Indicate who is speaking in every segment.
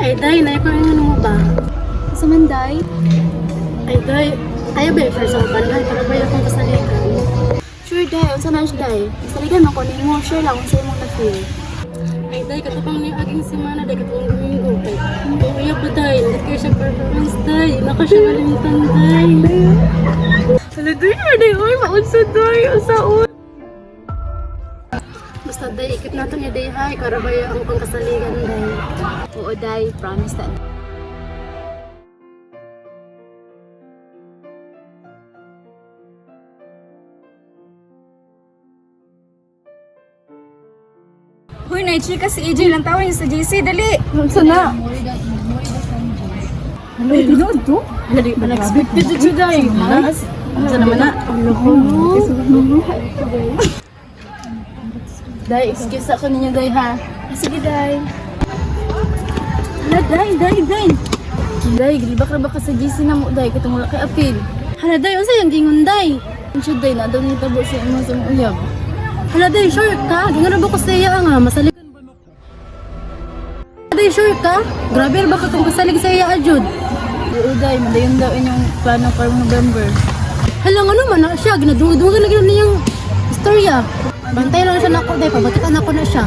Speaker 1: Ay, day, na ko yung ano mo ba?
Speaker 2: Sa Manday?
Speaker 1: Ay, day, kaya ba yung first banhan para ba yung kasaligan?
Speaker 2: Sure, Day. Unsa na siya, Day? Saligan mo ko ni mo. Sure lang. Unsa imong na-feel.
Speaker 1: Ay, day, katapang na yung aging simana, day, katapang Domingo. Kay, umiyak ba, day? Hindi kayo siya performance, day. Naka siya malimtan, day.
Speaker 2: Hala, Day. Day, oy. Maunsa, Day. Usaon.
Speaker 1: Basta, day, ikip nato niya, day, hay. Para ba yung pangkasaligan, day?
Speaker 2: Oo, Day. Promise that.
Speaker 3: Hoy, na-chika si AJ lang tawag niya sa JC, dali.
Speaker 2: Unsa na?
Speaker 3: Ano, binood to?
Speaker 1: Unexpected dito siya, day. Unsa naman na?
Speaker 2: Day, excuse ako ninyo, Day, ha?
Speaker 3: Sige, Day.
Speaker 2: Hala, Day. Day, gilibak ra ba ka sa GC na mo, Day? Katong wala kay apil.
Speaker 1: Hala, day, unsa yung gingon, day?
Speaker 2: Unsa, Day? Na daw nitabo sa imo sa mga uyab.
Speaker 1: Hala, day, sure ka? Gingon na ba ko sa iya nga? Masaligan ba mo? Day, sure ka? Grabe ba ka kung kasalig sa iya, Ajud?
Speaker 2: Oo, Day. Madayon daw inyong plano para November.
Speaker 1: Hala, ano man na siya? Ginadungan lagi na niyang istorya. Bantay lang siya na ako, day. Pabatikan ako na siya.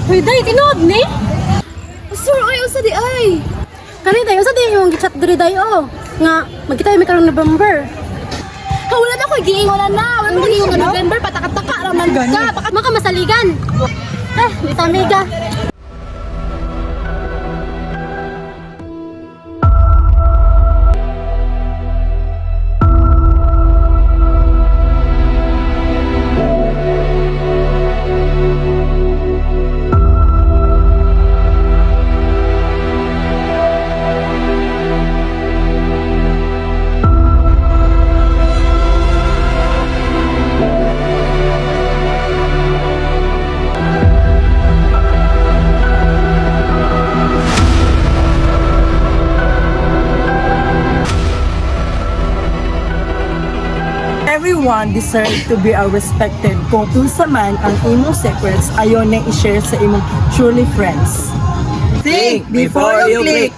Speaker 1: Uy, day, tinood ni?
Speaker 2: Sir, ay, usa di ay.
Speaker 1: Kani, day, usa day yung gichat diri, day, oh. Nga, magkita yung karong November.
Speaker 2: Ha, wala na ko, giingon na. Wala na
Speaker 1: Yung November, patakataka raman ka. Baka maka masaligan. Di tamiga.
Speaker 4: Everyone deserves to be respected. Kung unsa man ang imong secrets, ayon na i-share sa imong truly friends.
Speaker 5: Think before you click.